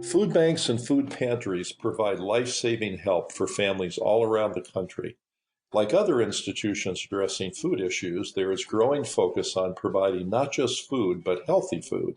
Food banks and food pantries provide life-saving help for families all around the country. Like other institutions addressing food issues, there is growing focus on providing not just food, but healthy food.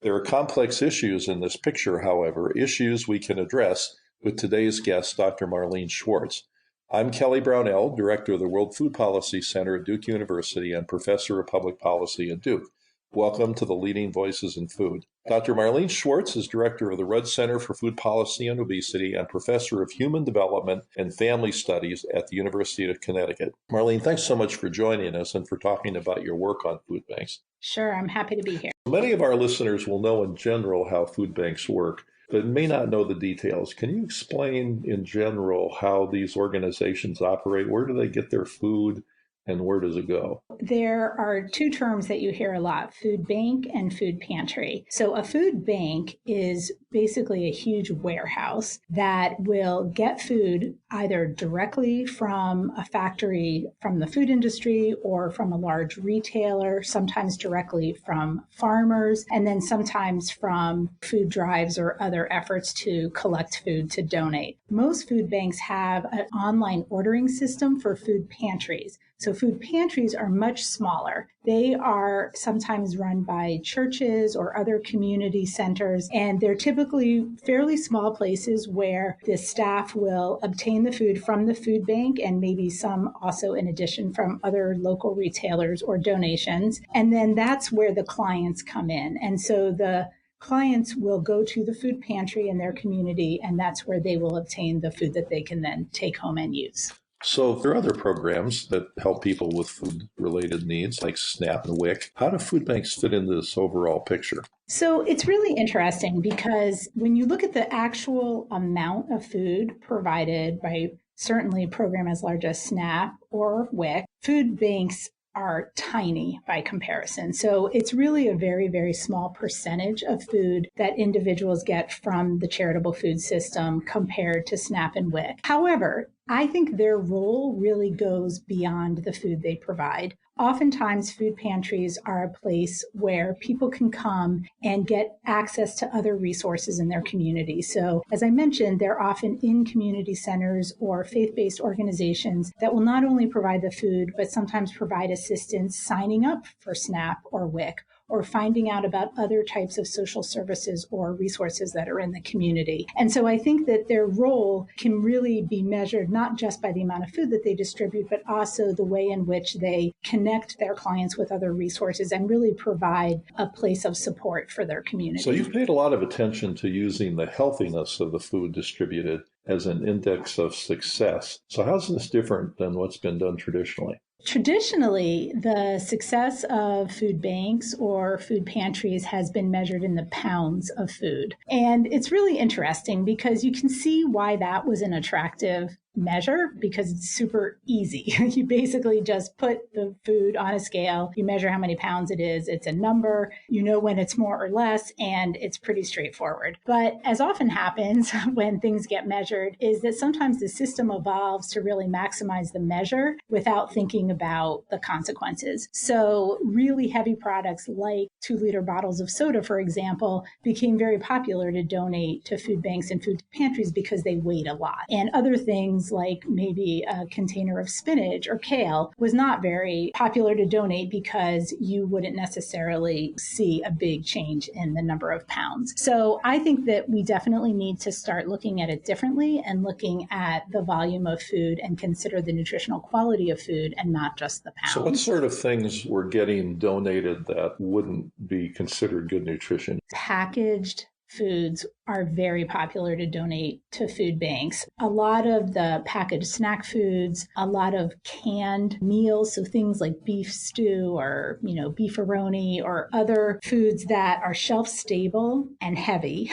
There are complex issues in this picture, however, issues we can address with today's guest, Dr. Marlene Schwartz. I'm Kelly Brownell, Director of the World Food Policy Center at Duke University and Professor of Public Policy at Duke. Welcome to the Leading Voices in Food. Dr. Marlene Schwartz is Director of the Rudd Center for Food Policy and Obesity and Professor of Human Development and Family Studies at the University of Connecticut. Marlene, thanks so much for joining us and for talking about your work on food banks. Sure, I'm happy to be here. Many of our listeners will know in general how food banks work, but may not know the details. Can you explain in general how these organizations operate? Where do they get their food? And where does it go? There are two terms that you hear a lot, food bank and food pantry. So a food bank is basically a huge warehouse that will get food either directly from a factory from the food industry or from a large retailer, sometimes directly from farmers, and then sometimes from food drives or other efforts to collect food to donate. Most food banks have an online ordering system for food pantries. So food pantries are much smaller. They are sometimes run by churches or other community centers, and they're typically fairly small places where the staff will obtain the food from the food bank and maybe some also in addition from other local retailers or donations. And then that's where the clients come in. And so the clients will go to the food pantry in their community, and that's where they will obtain the food that they can then take home and use. So there are other programs that help people with food-related needs like SNAP and WIC. How do food banks fit into this overall picture? So it's really interesting because when you look at the actual amount of food provided by certainly a program as large as SNAP or WIC, food banks are tiny by comparison. So it's really a very, very small percentage of food that individuals get from the charitable food system compared to SNAP and WIC. However, I think their role really goes beyond the food they provide. Oftentimes, food pantries are a place where people can come and get access to other resources in their community. So, as I mentioned, they're often in community centers or faith-based organizations that will not only provide the food, but sometimes provide assistance signing up for SNAP or WIC, or finding out about other types of social services or resources that are in the community. And so I think that their role can really be measured not just by the amount of food that they distribute, but also the way in which they connect their clients with other resources and really provide a place of support for their community. So you've paid a lot of attention to using the healthiness of the food distributed as an index of success. So how's this different than what's been done traditionally? Traditionally, the success of food banks or food pantries has been measured in the pounds of food. And it's really interesting because you can see why that was an attractive measure because it's super easy. You basically just put the food on a scale, you measure how many pounds it is, it's a number, you know when it's more or less, and it's pretty straightforward. But as often happens when things get measured is that sometimes the system evolves to really maximize the measure without thinking about the consequences. So really heavy products like 2-liter bottles of soda, for example, became very popular to donate to food banks and food pantries because they weighed a lot. And other things like maybe a container of spinach or kale was not very popular to donate because you wouldn't necessarily see a big change in the number of pounds. So I think that we definitely need to start looking at it differently and looking at the volume of food and consider the nutritional quality of food and not just the pounds. So what sort of things were getting donated that wouldn't be considered good nutrition? Packaged foods are very popular to donate to food banks. A lot of the packaged snack foods, a lot of canned meals, so things like beef stew or, beefaroni or other foods that are shelf stable and heavy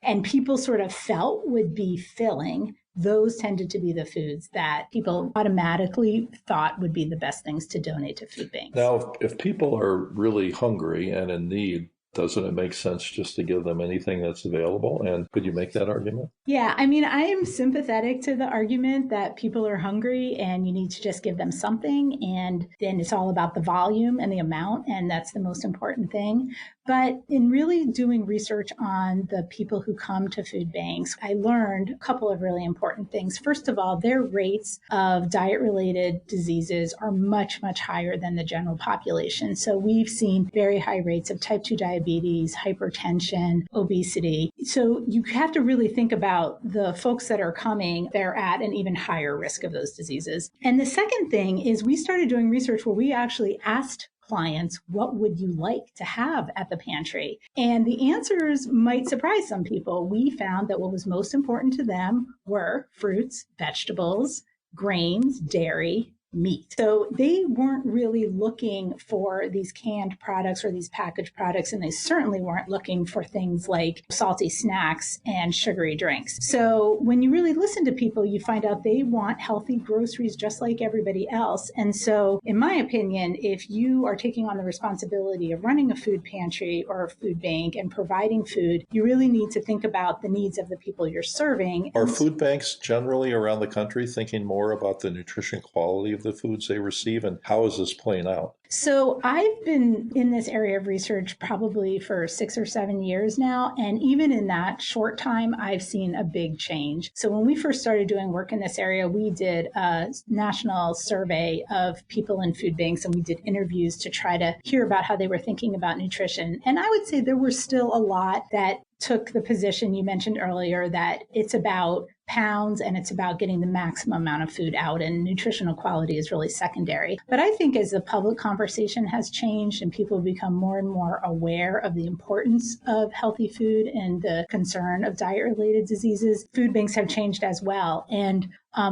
and people sort of felt would be filling. Those tended to be the foods that people automatically thought would be the best things to donate to food banks. Now, if people are really hungry and in need, Doesn't it make sense just to give them anything that's available? And could you make that argument? Yeah, I mean, I am sympathetic to the argument that people are hungry and you need to just give them something. And then it's all about the volume and the amount. And that's the most important thing. But in really doing research on the people who come to food banks, I learned a couple of really important things. First of all, their rates of diet-related diseases are much, much higher than the general population. So we've seen very high rates of type 2 diabetes, hypertension, obesity. So you have to really think about the folks that are coming, they're at an even higher risk of those diseases. And the second thing is we started doing research where we actually asked clients, what would you like to have at the pantry? And the answers might surprise some people. We found that what was most important to them were fruits, vegetables, grains, dairy, meat. So they weren't really looking for these canned products or these packaged products, and they certainly weren't looking for things like salty snacks and sugary drinks. So when you really listen to people, you find out they want healthy groceries just like everybody else. And so, in my opinion, if you are taking on the responsibility of running a food pantry or a food bank and providing food, you really need to think about the needs of the people you're serving. Are food banks generally around the country thinking more about the nutrition quality of the foods they receive, and how is this playing out? So I've been in this area of research probably for 6 or 7 years now. And even in that short time, I've seen a big change. So when we first started doing work in this area, we did a national survey of people in food banks, and we did interviews to try to hear about how they were thinking about nutrition. And I would say there were still a lot that took the position you mentioned earlier that it's about pounds and it's about getting the maximum amount of food out, and nutritional quality is really secondary. But I think as the public conversation has changed and people become more and more aware of the importance of healthy food and the concern of diet-related diseases, food banks have changed as well. And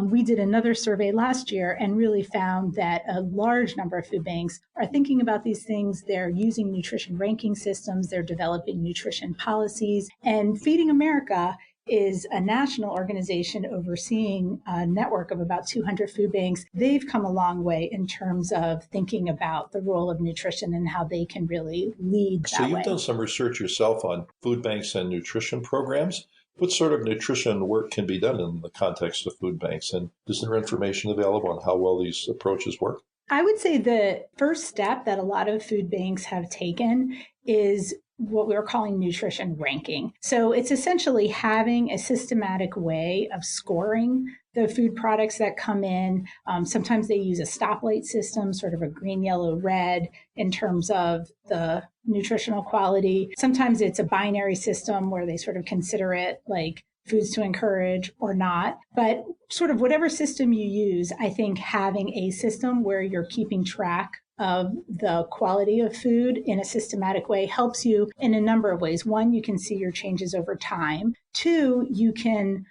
we did another survey last year and really found that a large number of food banks are thinking about these things. They're using nutrition ranking systems. They're developing nutrition policies. And Feeding America is a national organization overseeing a network of about 200 food banks. They've come a long way in terms of thinking about the role of nutrition and how they can really lead that way. So you've done some research yourself on food banks and nutrition programs. What sort of nutrition work can be done in the context of food banks? And is there information available on how well these approaches work? I would say the first step that a lot of food banks have taken is what we're calling nutrition ranking. So it's essentially having a systematic way of scoring the food products that come in. Sometimes they use a stoplight system, sort of a green, yellow, red in terms of the nutritional quality. Sometimes it's a binary system where they sort of consider it like foods to encourage or not. But sort of whatever system you use, I think having a system where you're keeping track of the quality of food in a systematic way helps you in a number of ways. One, you can see your changes over time. Two, you can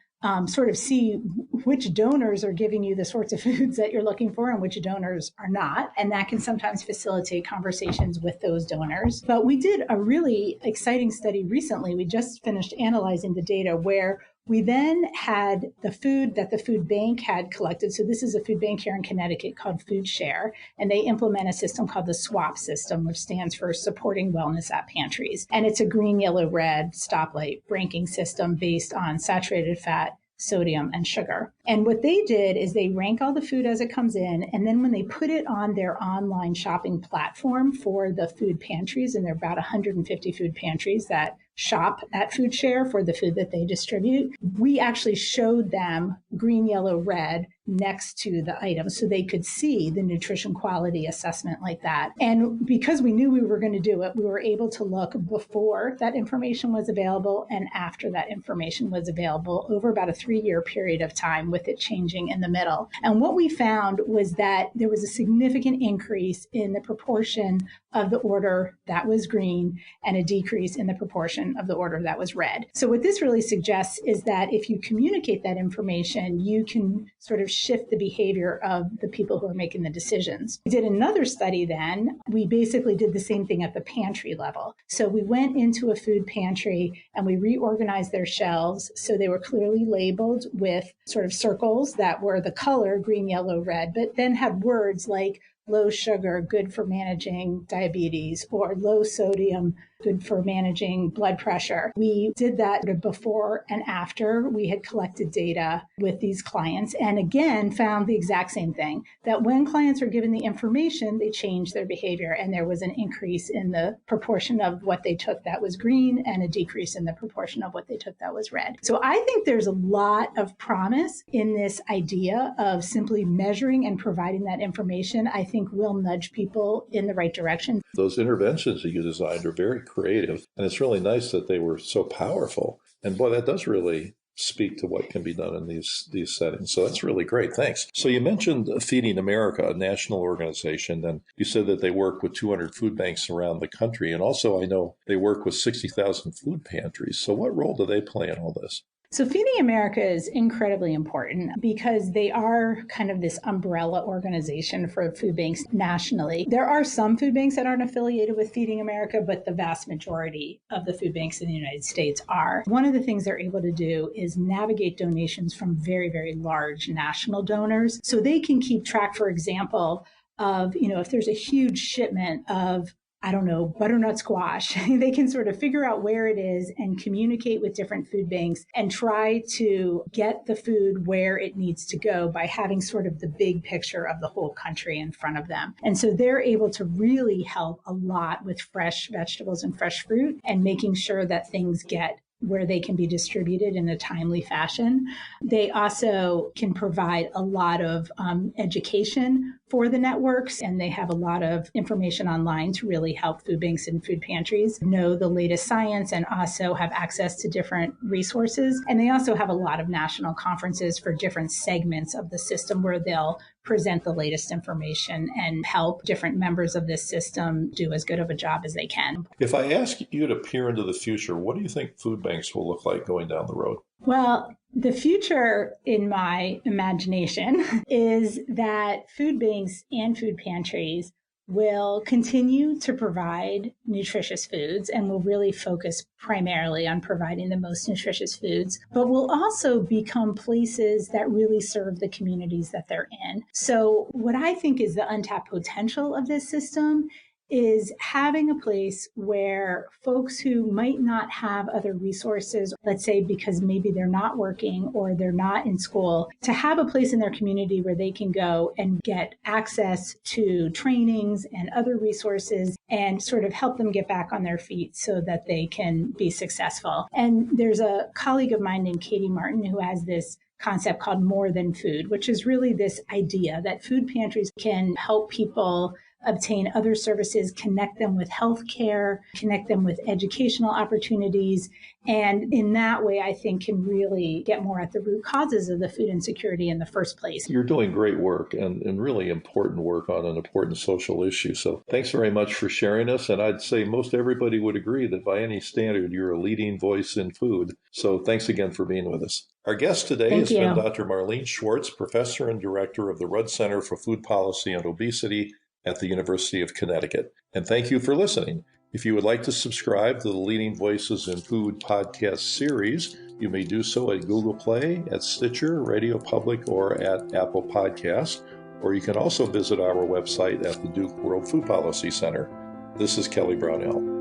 sort of see which donors are giving you the sorts of foods that you're looking for and which donors are not. And that can sometimes facilitate conversations with those donors. But we did a really exciting study recently. We just finished analyzing the data where we then had the food that the food bank had collected. So this is a food bank here in Connecticut called Food Share, and they implement a system called the SWAP system, which stands for Supporting Wellness at Pantries. And it's a green, yellow, red stoplight ranking system based on saturated fat, sodium, and sugar. And what they did is they rank all the food as it comes in, and then when they put it on their online shopping platform for the food pantries, and there are about 150 food pantries that shop at Food Share for the food that they distribute, we actually showed them green, yellow, red next to the item so they could see the nutrition quality assessment like that. And because we knew we were going to do it, we were able to look before that information was available and after that information was available over about a 3-year period of time, with it changing in the middle. And what we found was that there was a significant increase in the proportion of the order that was green and a decrease in the proportion of the order that was red. So what this really suggests is that if you communicate that information, you can sort of shift the behavior of the people who are making the decisions. We did another study then. We basically did the same thing at the pantry level. So we went into a food pantry and we reorganized their shelves so they were clearly labeled with sort of circles that were the color green, yellow, red, but then had words like low sugar, good for managing diabetes, or low sodium, good for managing blood pressure. We did that before and after we had collected data with these clients, and again found the exact same thing, that when clients were given the information, they changed their behavior, and there was an increase in the proportion of what they took that was green and a decrease in the proportion of what they took that was red. So I think there's a lot of promise in this idea of simply measuring and providing that information. I think will nudge people in the right direction. Those interventions that you designed are very creative, and it's really nice that they were so powerful. And boy, that does really speak to what can be done in these settings. So that's really great. Thanks. So you mentioned Feeding America, a national organization, and you said that they work with 200 food banks around the country. And also I know they work with 60,000 food pantries. So what role do they play in all this? So Feeding America is incredibly important because they are kind of this umbrella organization for food banks nationally. There are some food banks that aren't affiliated with Feeding America, but the vast majority of the food banks in the United States are. One of the things they're able to do is navigate donations from very, very large national donors. So they can keep track, for example, of, if there's a huge shipment of butternut squash. They can sort of figure out where it is and communicate with different food banks and try to get the food where it needs to go by having sort of the big picture of the whole country in front of them. And so they're able to really help a lot with fresh vegetables and fresh fruit and making sure that things get where they can be distributed in a timely fashion. They also can provide a lot of education for the networks, and they have a lot of information online to really help food banks and food pantries know the latest science and also have access to different resources. And they also have a lot of national conferences for different segments of the system where they'll present the latest information and help different members of this system do as good of a job as they can. If I ask you to peer into the future, what do you think food banks will look like going down the road? Well, the future in my imagination is that food banks and food pantries will continue to provide nutritious foods and will really focus primarily on providing the most nutritious foods, but will also become places that really serve the communities that they're in. So what I think is the untapped potential of this system is having a place where folks who might not have other resources, let's say because maybe they're not working or they're not in school, to have a place in their community where they can go and get access to trainings and other resources and sort of help them get back on their feet so that they can be successful. And there's a colleague of mine named Katie Martin who has this concept called More Than Food, which is really this idea that food pantries can help people obtain other services, connect them with healthcare, connect them with educational opportunities. And in that way, I think can really get more at the root causes of the food insecurity in the first place. You're doing great work and really important work on an important social issue. So thanks very much for sharing us. And I'd say most everybody would agree that by any standard, you're a leading voice in food. So thanks again for being with us. Our guest today has been Dr. Marlene Schwartz, professor and director of the Rudd Center for Food Policy and Obesity at the University of Connecticut. And thank you for listening. If you would like to subscribe to the Leading Voices in Food podcast series, you may do so at Google Play, at Stitcher, Radio Public, or at Apple Podcasts. Or you can also visit our website at the Duke World Food Policy Center. This is Kelly Brownell.